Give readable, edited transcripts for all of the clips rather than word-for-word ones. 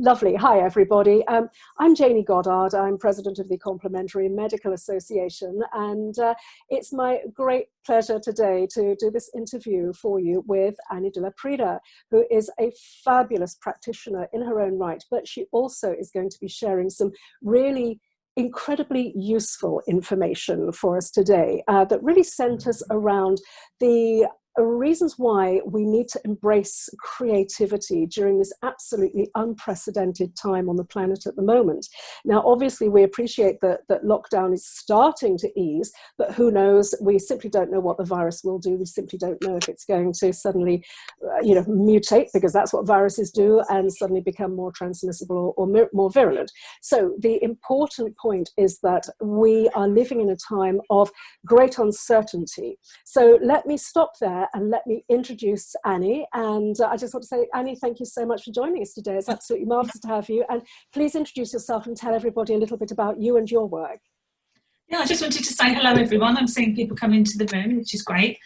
Lovely. Hi, everybody. I'm Jayney Goddard. I'm president of the Complementary Medical Association, and it's my great pleasure today to do this interview for you with Annie de la Prida, who is a fabulous practitioner in her own right, but she also is going to be sharing some really incredibly useful information for us today that really centers around the reasons why we need to embrace creativity during this absolutely unprecedented time on the planet at the moment. Now, obviously, we appreciate that lockdown is starting to ease, but who knows? We simply don't know what the virus will do. We simply don't know if it's going to suddenly, mutate, because that's what viruses do, and suddenly become more transmissible or more virulent. So the important point is that we are living in a time of great uncertainty. So let me stop there and let me introduce Annie. And I just want to say, Annie, thank you so much for joining us today. It's absolutely marvelous to have you. And please introduce yourself and tell everybody a little bit about you and your work. Yeah, I just wanted to say hello, everyone. I'm seeing people come into the room, which is great.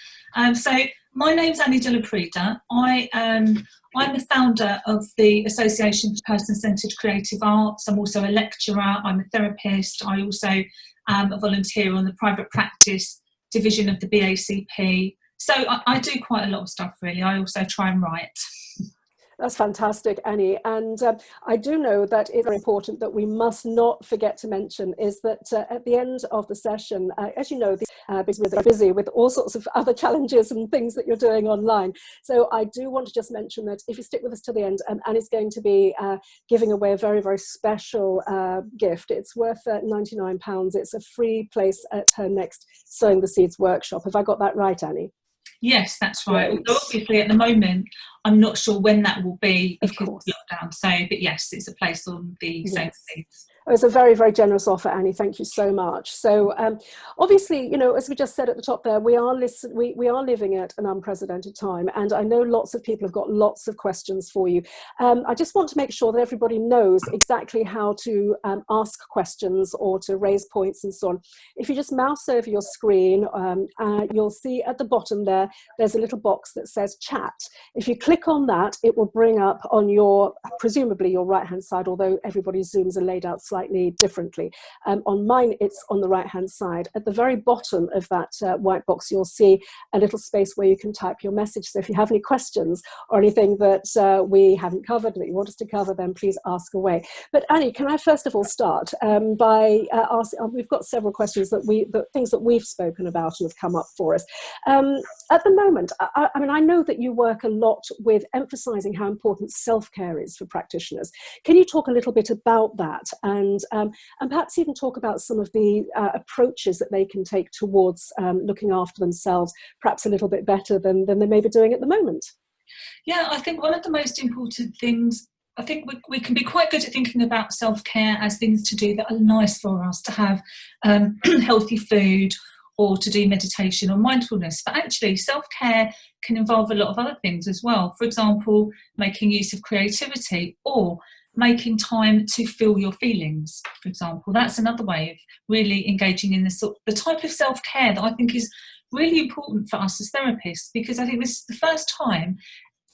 So my name's Annie de la Prida. I'm the founder of the Association for Person-Centred Creative Arts. I'm also a lecturer. I'm a therapist. I also am a volunteer on the private practice division of the BACP. So I do quite a lot of stuff, really. I also try and write. That's fantastic, Annie. And I do know that it's very important that we must not forget to mention is that at the end of the session, as you know, because we're busy with all sorts of other challenges and things that you're doing online. So I do want to just mention that if you stick with us to the end, Annie's going to be giving away a very, very special gift. It's worth £99. It's a free place at her next Sowing the Seeds workshop. Have I got that right, Annie? Yes, that's right. Although obviously at the moment, I'm not sure when that will be because of lockdown. So, but yes, it's a place on the Sowing the Seeds. It's a very, very generous offer, Annie. Thank you so much. So obviously, as we just said at the top there, we are living at an unprecedented time. And I know lots of people have got lots of questions for you. I just want to make sure that everybody knows exactly how to ask questions or to raise points and so on. If you just mouse over your screen, you'll see at the bottom there's a little box that says chat. If you click on that, it will bring up on presumably your right-hand side, although everybody's Zooms are laid out slightly differently. On mine, it's on the right-hand side. At the very bottom of that white box, you'll see a little space where you can type your message. So if you have any questions or anything that we haven't covered that you want us to cover, then please ask away. But Annie, can I first of all start by asking, we've got several questions things that we've spoken about and have come up for us. At the moment, I know that you work a lot with emphasizing how important self-care is for practitioners. Can you talk a little bit about that and perhaps even talk about some of the approaches that they can take towards looking after themselves, perhaps a little bit better than they may be doing at the moment? Yeah, I think one of the most important things, I think we can be quite good at thinking about self-care as things to do that are nice for us, to have healthy food, or to do meditation or mindfulness. But actually, self-care can involve a lot of other things as well. For example, making use of creativity or making time to feel your feelings, for example. That's another way of really engaging in the type of self-care that I think is really important for us as therapists, because I think this is the first time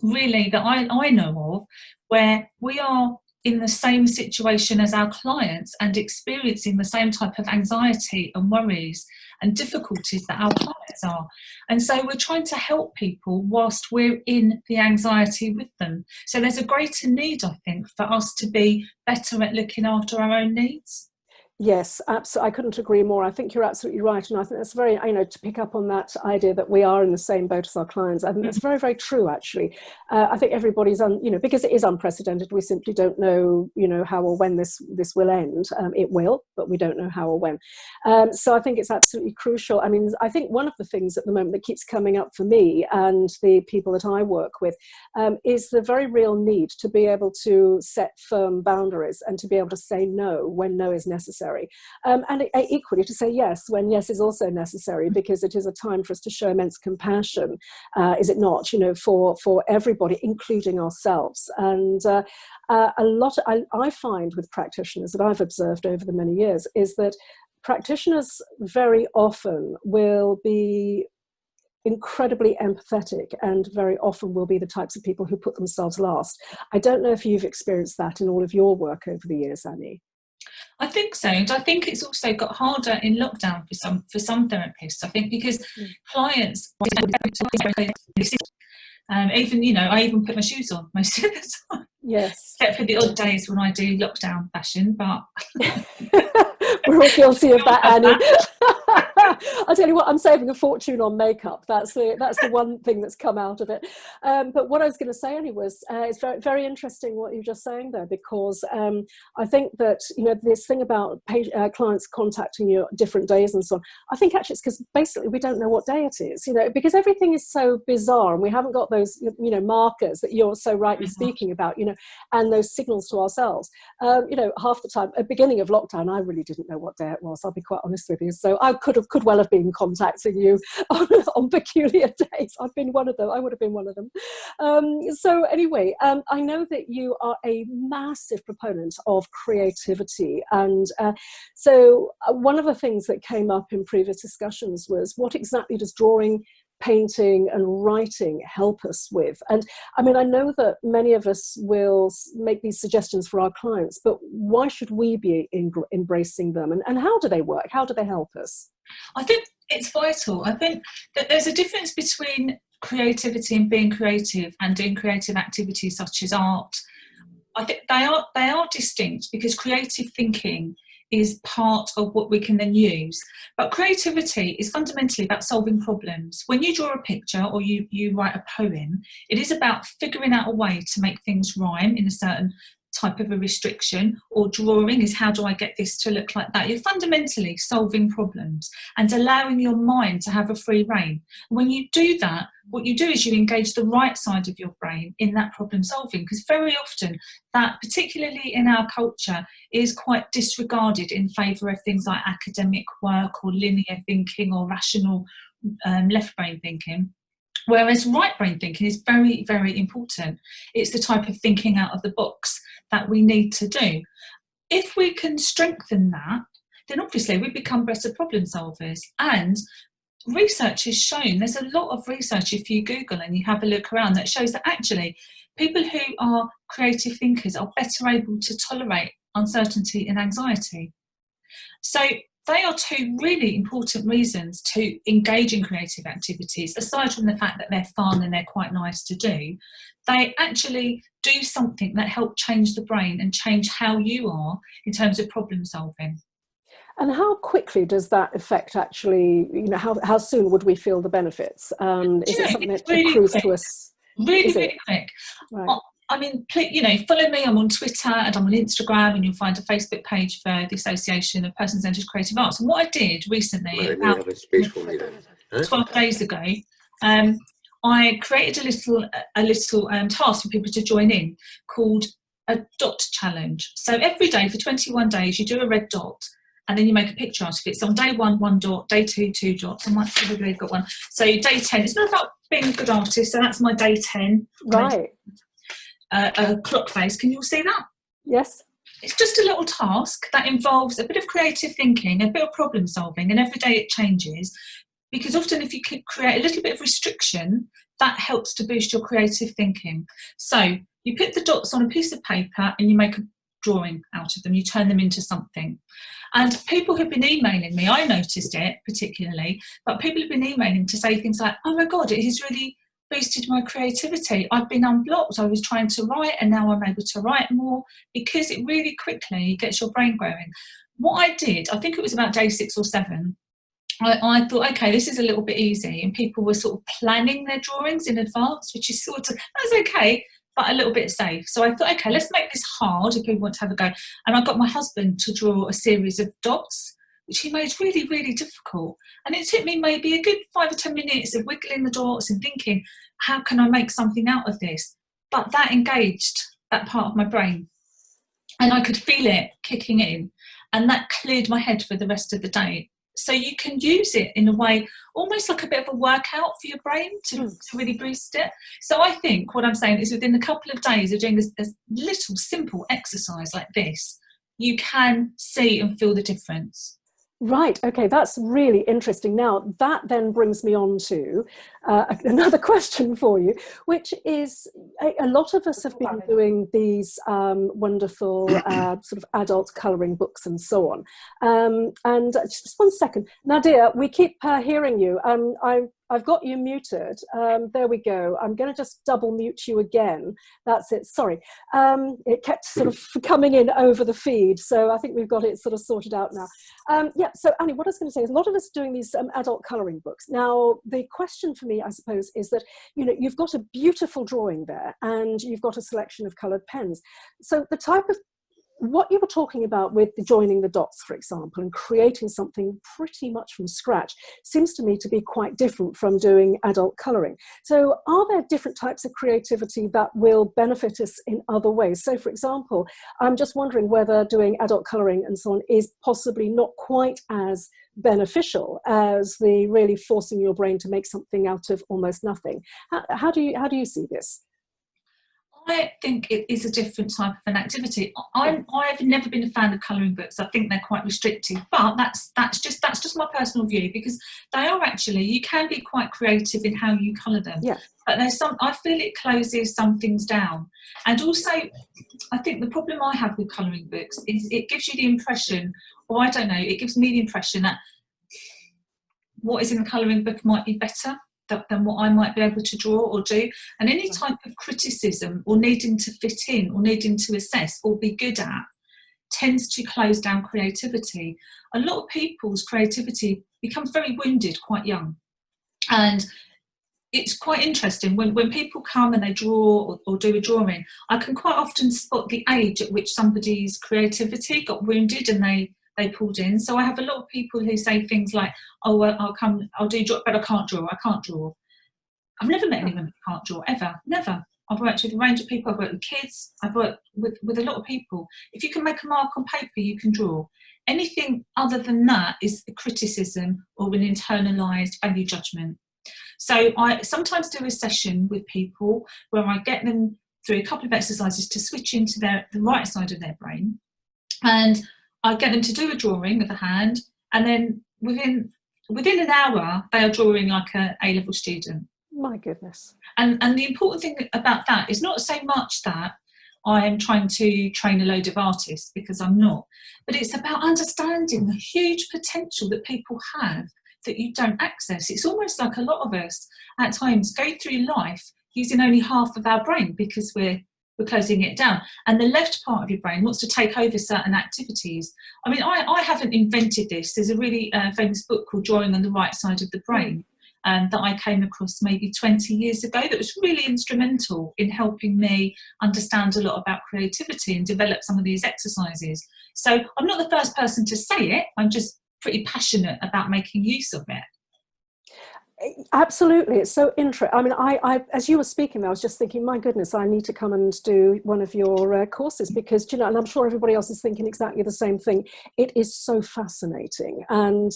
really that I know of where we are in the same situation as our clients and experiencing the same type of anxiety and worries and difficulties that our clients are. And so we're trying to help people whilst we're in the anxiety with them. So there's a greater need, I think, for us to be better at looking after our own needs. Yes, absolutely. I couldn't agree more. I think you're absolutely right. And I think that's very, to pick up on that idea that we are in the same boat as our clients. I think that's very, very true, actually. I think everybody's, because it is unprecedented, we simply don't know, how or when this will end. It will, but we don't know how or when. So I think it's absolutely crucial. I think one of the things at the moment that keeps coming up for me and the people that I work with is the very real need to be able to set firm boundaries and to be able to say no when no is necessary. And equally to say yes when yes is also necessary, because it is a time for us to show immense compassion, is it not, for everybody, including ourselves. And I find with practitioners that I've observed over the many years is that practitioners very often will be incredibly empathetic and very often will be the types of people who put themselves last. I don't know if you've experienced that in all of your work over the years, Annie. I think so, and I think it's also got harder in lockdown for some therapists. I think because clients, even, you know, I even put my shoes on most of the time. Yes. Except for the odd days when I do lockdown fashion, but we're all guilty of that, Annie. I'll tell you what, I'm saving a fortune on makeup. That's the one thing that's come out of it. But what I was going to say, Annie, was it's very, very interesting what you're just saying there, because I think that, you know, this thing about clients contacting you at different days and so on, I think actually it's because basically we don't know what day it is, you know, because everything is so bizarre and we haven't got those, you know, markers that you're so rightly speaking about, you know, and those signals to ourselves. You know, half the time, at the beginning of lockdown, I really didn't know what day it was, I'll be quite honest with you. So I could well have been contacting you on peculiar days. I've been one of them. I would have been one of them. So anyway, I know that you are a massive proponent of creativity. And so one of the things that came up in previous discussions was, what exactly does drawing, painting and writing help us with? And I mean, I know that many of us will make these suggestions for our clients, but why should we be embracing them? And how do they work? How do they help us? I think it's vital. I think that there's a difference between creativity and being creative and doing creative activities such as art. I think they are distinct, because creative thinking is part of what we can then use. But creativity is fundamentally about solving problems. When you draw a picture or you write a poem, it is about figuring out a way to make things rhyme in a certain type of a restriction, or drawing is, how do I get this to look like that? You're fundamentally solving problems and allowing your mind to have a free rein. When you do that, what you do is you engage the right side of your brain in that problem solving, because very often that, particularly in our culture, is quite disregarded in favour of things like academic work or linear thinking or rational left brain thinking. Whereas right brain thinking is very, very important. It's the type of thinking out of the box that we need to do. If we can strengthen that, then obviously we become better problem solvers. And research has shown, there's a lot of research, if you Google and you have a look around, that shows that actually people who are creative thinkers are better able to tolerate uncertainty and anxiety. So they are two really important reasons to engage in creative activities. Aside from the fact that they're fun and they're quite nice to do, they actually do something that helps change the brain and change how you are in terms of problem solving. And how quickly does that affect actually, you know, how soon would we feel the benefits? Is it something that really accrues quick. to us? Really quick. Right. I mean, you know, follow me. I'm on Twitter and I'm on Instagram, and you'll find a Facebook page for the Association of Person-Centred Creative Arts. And what I did recently, about 12 days ago, I created a little task for people to join in called a dot challenge. So every day for 21 days, you do a red dot, and then you make a picture out of it. So on day 1, 1 dot, day 2, 2 dots. I might probably have got one. So day 10, it's not about being a good artist. So that's my day 10. Right. A clock face. Can you all see that? Yes. It's just a little task that involves a bit of creative thinking, a bit of problem solving, and every day it changes. Because often if you create a little bit of restriction, that helps to boost your creative thinking. So you put the dots on a piece of paper and you make a drawing out of them. You turn them into something. And people have been emailing me, I noticed it particularly, but people have been emailing to say things like, oh my God, it has really boosted my creativity. I've been unblocked. I was trying to write and now I'm able to write more, because it really quickly gets your brain going. What I did, I think it was about day 6 or 7, I thought, okay, this is a little bit easy, and people were sort of planning their drawings in advance, which is sort of, that's okay, but a little bit safe. So I thought, okay, let's make this hard if people want to have a go. And I got my husband to draw a series of dots, which he made really, really difficult. And it took me maybe a good 5 or 10 minutes of wiggling the dots and thinking, how can I make something out of this? But that engaged that part of my brain. And I could feel it kicking in. And that cleared my head for the rest of the day. So you can use it in a way, almost like a bit of a workout for your brain to really boost it. So I think what I'm saying is, within a couple of days of doing a little simple exercise like this, you can see and feel the difference. Right. Okay. That's really interesting. Now, that then brings me on to another question for you, which is a lot of us have been doing these wonderful sort of adult colouring books and so on. And just one second. Nadia, we keep hearing you. I've got you muted. There we go. I'm going to just double mute you again. That's it. Sorry. It kept sort of coming in over the feed. So I think we've got it sort of sorted out now. Yeah, so Annie, what I was going to say is a lot of us are doing these adult colouring books. Now, the question for me, I suppose, is that, you know, you've got a beautiful drawing there and you've got a selection of coloured pens. So the type of what you were talking about with the joining the dots, for example, and creating something pretty much from scratch seems to me to be quite different from doing adult colouring. So are there different types of creativity that will benefit us in other ways? So for example, I'm just wondering whether doing adult colouring and so on is possibly not quite as beneficial as the really forcing your brain to make something out of almost nothing. How do you see this? I think it is a different type of an activity. I've never been a fan of colouring books. I think they're quite restrictive, but that's just my personal view, because they are actually, you can be quite creative in how you colour them. Yeah. But there's some, I feel it closes some things down. And also, I think the problem I have with colouring books is it gives you the impression, or I don't know, it gives me the impression that what is in the colouring book might be better than what I might be able to draw or do. And any type of criticism or needing to fit in or needing to assess or be good at tends to close down creativity. A lot of people's creativity becomes very wounded quite young. And it's quite interesting when people come and they draw or do a drawing, I can quite often spot the age at which somebody's creativity got wounded and they pulled in. So I have a lot of people who say things like, oh, well, I'll do draw, but I can't draw. I've never met anyone who can't draw, ever, never. I've worked with a range of people. I've worked with kids. I've worked with a lot of people. If you can make a mark on paper, you can draw. Anything other than that is a criticism or an internalised value judgment. So I sometimes do a session with people where I get them through a couple of exercises to switch into the right side of their brain, and I get them to do a drawing of a hand, and then within an hour they are drawing like a A-level student. My goodness. And the important thing about that is not so much that I am trying to train a load of artists, because I'm not, but it's about understanding the huge potential that people have that you don't access. It's almost like a lot of us at times go through life using only half of our brain because we're closing it down, and the left part of your brain wants to take over certain activities. I mean, I haven't invented this. There's a really famous book called Drawing on the Right Side of the Brain that I came across maybe 20 years ago that was really instrumental in helping me understand a lot about creativity and develop some of these exercises. So I'm not the first person to say it, I'm just pretty passionate about making use of it. Absolutely, it's so interesting. I mean, I as you were speaking, I was just thinking, my goodness, I need to come and do one of your courses, because, you know, and I'm sure everybody else is thinking exactly the same thing. It is so fascinating, and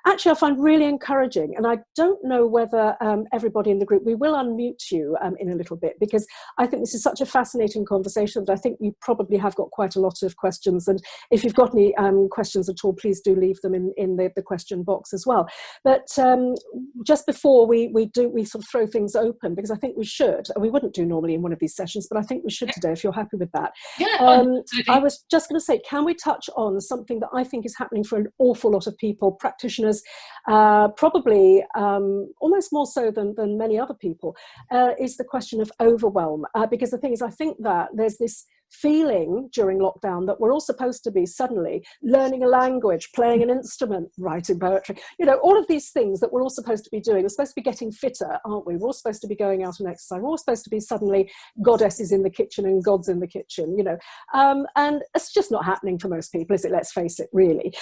actually, I find really encouraging. And I don't know whether everybody in the group, we will unmute you in a little bit, because I think this is such a fascinating conversation that I think you probably have got quite a lot of questions. And if you've got any questions at all, please do leave them in the question box as well. But just before we sort of throw things open, because I think we should, we wouldn't do normally in one of these sessions, but I think we should today, if you're happy with that. Yeah, I was just going to say, can we touch on something that I think is happening for an awful lot of people, practitioners, probably almost more so than many other people, is the question of overwhelm. Because the thing is, I think that there's this feeling during lockdown that we're all supposed to be suddenly learning a language, playing an instrument, writing poetry, you know, all of these things that we're all supposed to be doing. We're supposed to be getting fitter, aren't we? We're all supposed to be going out and exercising. We're all supposed to be suddenly goddesses in the kitchen and gods in the kitchen, you know, and it's just not happening for most people, is it? Let's face it, really.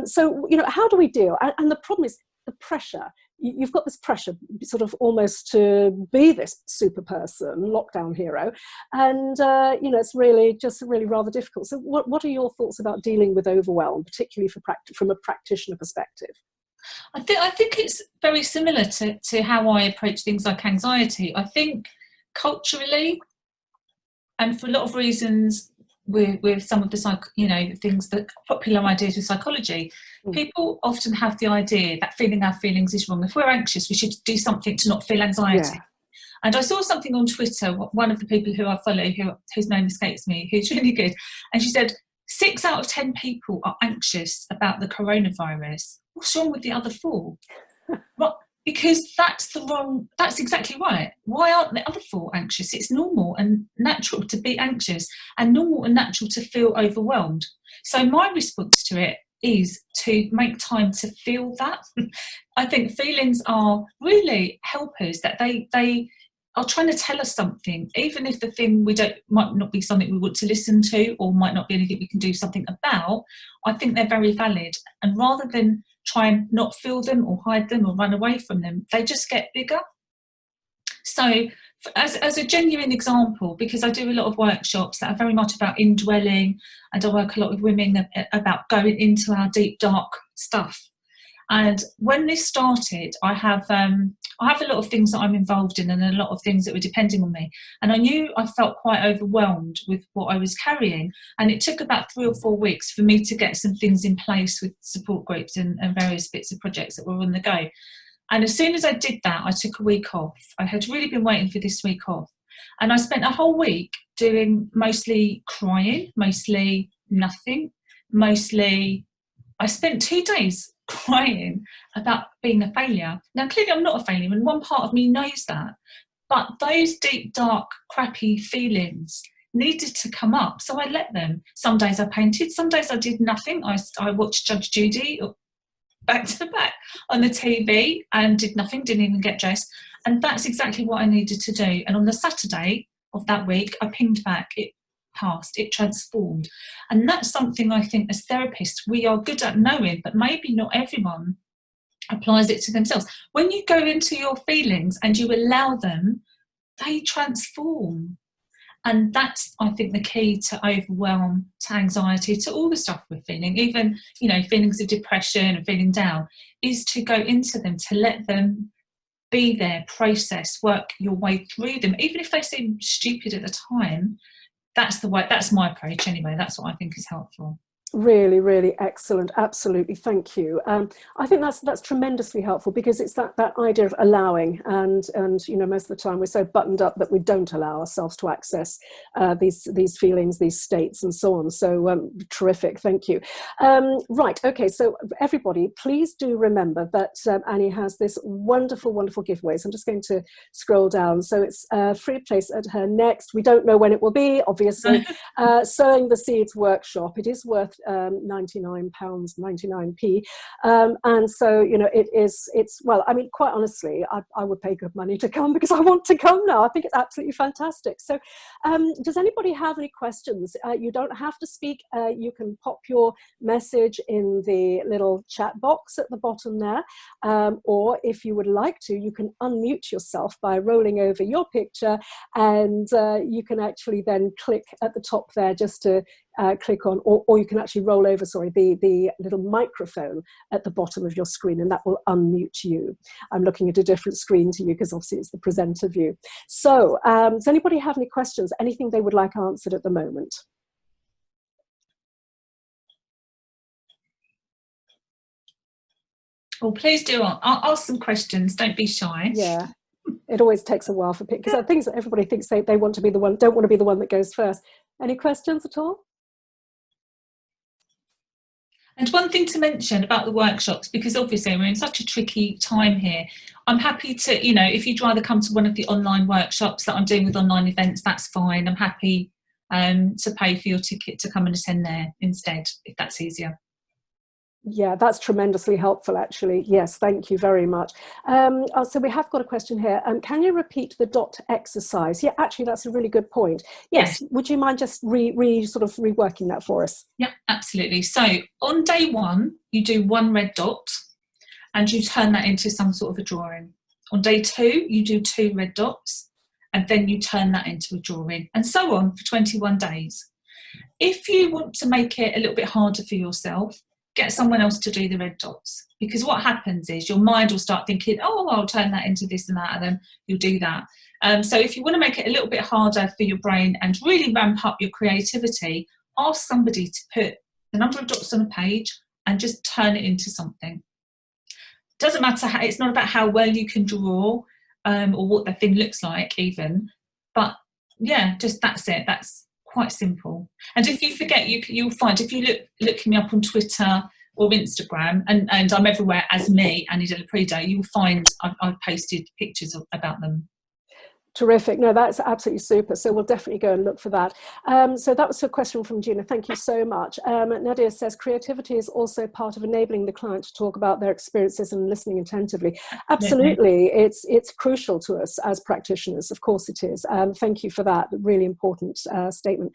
So, you know, how do we deal? And the problem is the pressure. You've got this pressure sort of almost to be this super person, lockdown hero, and you know, it's really rather difficult. So what are your thoughts about dealing with overwhelm, particularly from a practitioner perspective? I think it's very similar to how I approach things like anxiety. I think culturally, and for a lot of reasons, with some of the things, that popular ideas with psychology. People often have the idea that feeling our feelings is wrong. If we're anxious, we should do something to not feel anxiety. Yeah. And I saw something on Twitter, one of the people who I follow, whose name escapes me, who's really good, and she said 6 out of 10 people are anxious about the coronavirus. What's wrong with the other 4? Well, because that's exactly right. Why aren't the other 4 anxious? It's normal and natural to be anxious, and normal and natural to feel overwhelmed. So my response to it is to make time to feel that. I think feelings are really helpers, that they are trying to tell us something, even if the thing might not be something we want to listen to, or might not be anything we can do something about. I think they're very valid, and rather than try and not feel them or hide them or run away from them, they just get bigger. So as a genuine example, because I do a lot of workshops that are very much about indwelling, and I work a lot with women about going into our deep dark stuff. And when this started, I have a lot of things that I'm involved in, and a lot of things that were depending on me. And I knew I felt quite overwhelmed with what I was carrying. And it took about 3 or 4 weeks for me to get some things in place with support groups and various bits of projects that were on the go. And as soon as I did that, I took a week off. I had really been waiting for this week off. And I spent a whole week doing mostly crying, mostly nothing, I spent 2 days crying about being a failure. Now, clearly I'm not a failure, and one part of me knows that. But those deep, dark, crappy feelings needed to come up, so I let them. Some days I painted, some days I did nothing. I watched Judge Judy back to back on the TV and did nothing, didn't even get dressed. And that's exactly what I needed to do. And on the Saturday of that week, I pinged back. It passed, it transformed. And that's something I think as therapists we are good at knowing, but maybe not everyone applies it to themselves. When you go into your feelings and you allow them, they transform. And that's, I think, the key to overwhelm, to anxiety, to all the stuff we're feeling, even, feelings of depression and feeling down, is to go into them, to let them be there, process, work your way through them. Even if they seem stupid at the time, that's the way. That's my approach anyway. That's what I think is helpful. Really, really excellent. Absolutely, thank you. I think that's tremendously helpful, because it's that idea of allowing, and most of the time we're so buttoned up that we don't allow ourselves to access these feelings, these states, and so on. So terrific, thank you. Right, okay. So everybody, please do remember that Annie has this wonderful, wonderful giveaways. I'm just going to scroll down. So it's free place at her next. We don't know when it will be, obviously. Sowing the Seeds workshop. It is worth £99.99p, and so it's well, I mean, quite honestly, I would pay good money to come, because I want to come now. I think it's absolutely fantastic. So does anybody have any questions? You don't have to speak. You can pop your message in the little chat box at the bottom there, or if you would like to, you can unmute yourself by rolling over your picture, and you can actually then click at the top there just to click on, or you can actually roll over, the little microphone at the bottom of your screen, and that will unmute you. I'm looking at a different screen to you, because obviously it's the presenter view. So does anybody have any questions, anything they would like answered at the moment? Well, please do. I'll ask some questions. Don't be shy. Yeah. It always takes a while for people, because things that everybody thinks they want to be the one, don't want to be the one that goes first. Any questions at all? And one thing to mention about the workshops, because obviously we're in such a tricky time here, I'm happy to, if you'd rather come to one of the online workshops that I'm doing with online events, that's fine. I'm happy to pay for your ticket to come and attend there instead, if that's easier. Yeah, that's tremendously helpful, actually. Yes, thank you very much. So we have got a question here. Can you repeat the dot exercise? Yeah, actually, that's a really good point. Yes. Would you mind just reworking that for us? Yeah, absolutely. So on day 1, you do 1 red dot, and you turn that into some sort of a drawing. On day 2, you do 2 red dots, and then you turn that into a drawing, and so on for 21 days. If you want to make it a little bit harder for yourself, get someone else to do the red dots, because what happens is your mind will start thinking, oh, I'll turn that into this and that, and then you'll do that. So if you want to make it a little bit harder for your brain and really ramp up your creativity, ask somebody to put the number of dots on a page and just turn it into something. Doesn't matter how, it's not about how well you can draw or what the thing looks like even, but yeah, just that's it. That's quite simple. And if you forget, you'll find, if you look me up on Twitter or Instagram, and I'm everywhere as me, Annie Della Prida, you'll find I've posted pictures about them. Terrific. No, that's absolutely super. So we'll definitely go and look for that. So that was a question from Gina. Thank you so much. Nadia says, creativity is also part of enabling the client to talk about their experiences and listening attentively. Absolutely. It's crucial to us as practitioners. Of course it is. Thank you for that really important statement.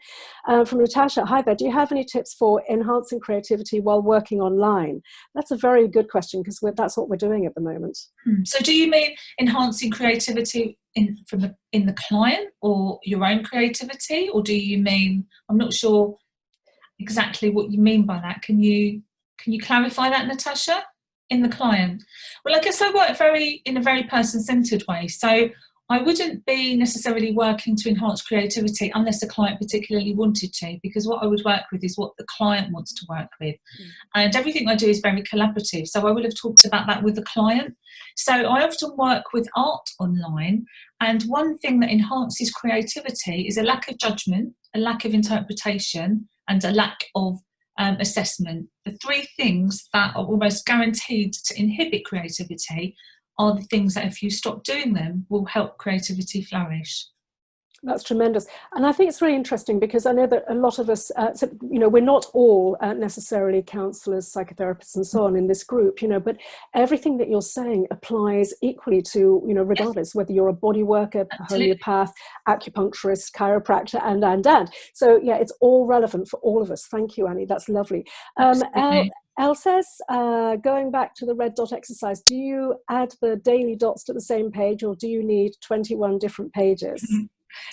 From Natasha, hi there. Do you have any tips for enhancing creativity while working online? That's a very good question, because that's what we're doing at the moment. So do you mean enhancing creativity in the client, or your own creativity, or do you mean, I'm not sure exactly what you mean by that. Can you clarify that, Natasha? In the client? Well, I guess I work in a very person-centered way, so I wouldn't be necessarily working to enhance creativity unless the client particularly wanted to, because what I would work with is what the client wants to work with. And everything I do is very collaborative, so I will have talked about that with the client. So I often work with art online, and one thing that enhances creativity is a lack of judgment, a lack of interpretation, and a lack of assessment. The three things that are almost guaranteed to inhibit creativity are the things that if you stop doing them will help creativity flourish. That's tremendous. And I think it's really interesting, because I know that a lot of us, we're not all necessarily counsellors, psychotherapists and so on in this group, but everything that you're saying applies equally to, regardless whether you're a body worker, homeopath, acupuncturist, chiropractor, and. So yeah, it's all relevant for all of us. Thank you, Annie. That's lovely. Elle says, going back to the red dot exercise, do you add the daily dots to the same page, or do you need 21 different pages?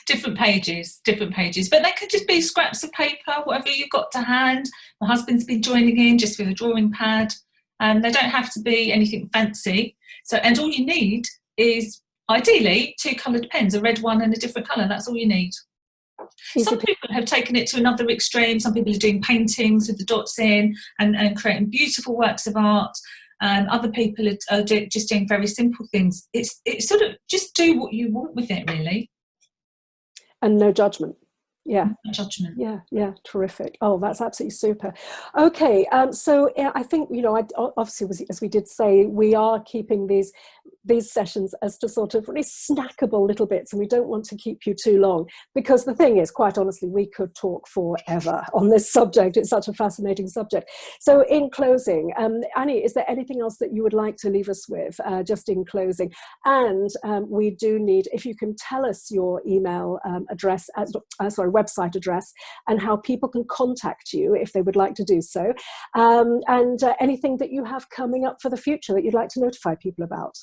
Different pages, but they could just be scraps of paper, whatever you've got to hand. My husband's been joining in just with a drawing pad. They don't have to be anything fancy. So, and all you need is ideally 2 coloured pens, a red one and a different colour. That's all you need. Some people have taken it to another extreme. Some people are doing paintings with the dots in and creating beautiful works of art. Other people are just doing very simple things. It's sort of just do what you want with it, really. And no judgment. Yeah. No judgment. Yeah, terrific. Oh, that's absolutely super. Okay, so I think, obviously, as we did say, we are keeping these sessions as to sort of really snackable little bits, and we don't want to keep you too long, because the thing is, quite honestly, we could talk forever on this subject. It's such a fascinating subject. So in closing, Annie, is there anything else that you would like to leave us with, just in closing? And we do need, if you can tell us your email address, website address, and how people can contact you if they would like to do so, and anything that you have coming up for the future that you'd like to notify people about.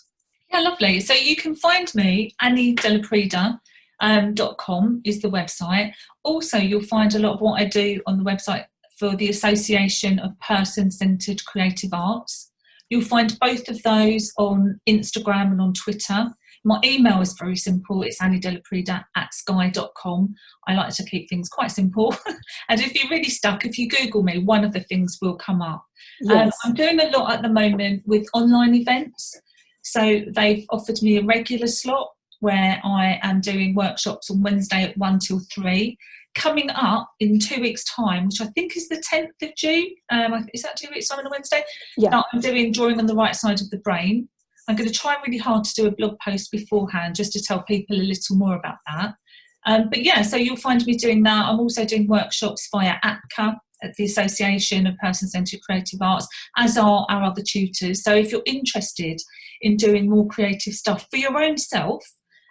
Yeah, lovely. So you can find me, anniedellaprida.com is the website. Also, you'll find a lot of what I do on the website for the Association of Person-Centered Creative Arts. You'll find both of those on Instagram and on Twitter. My email is very simple. It's anniedellaprida@sky.com. I like to keep things quite simple. And if you're really stuck, if you Google me, one of the things will come up. Yes. I'm doing a lot at the moment with online events. So they've offered me a regular slot where I am doing workshops on Wednesday at 1 till 3. Coming up in 2 weeks' time, which I think is the 10th of June. Is that 2 weeks' time on a Wednesday? Yeah. Now I'm doing Drawing on the Right Side of the Brain. I'm going to try really hard to do a blog post beforehand just to tell people a little more about that. But yeah, so you'll find me doing that. I'm also doing workshops via APCA, at the Association of Person-Centered Creative Arts, as are our other tutors. So if you're interested in doing more creative stuff for your own self,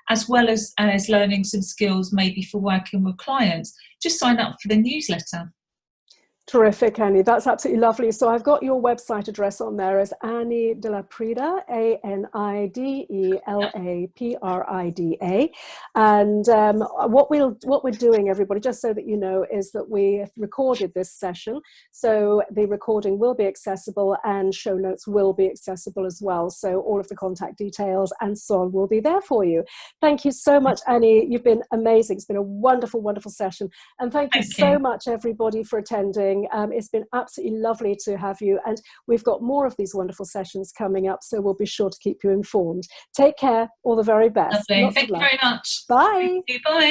as well as learning some skills maybe for working with clients, just sign up for the newsletter. Terrific, Annie. That's absolutely lovely. So I've got your website address on there as Annie de la Prida, ANIDELAPRIDA. And what we're doing, everybody, just so that you know, is that we have recorded this session. So the recording will be accessible and show notes will be accessible as well. So all of the contact details and so on will be there for you. Thank you so much, Annie. You've been amazing. It's been a wonderful, wonderful session. And thank you so much, everybody, for attending. It's been absolutely lovely to have you, and we've got more of these wonderful sessions coming up, so we'll be sure to keep you informed. Take care. All the very best. Lovely. Thank you very much. Bye. Bye.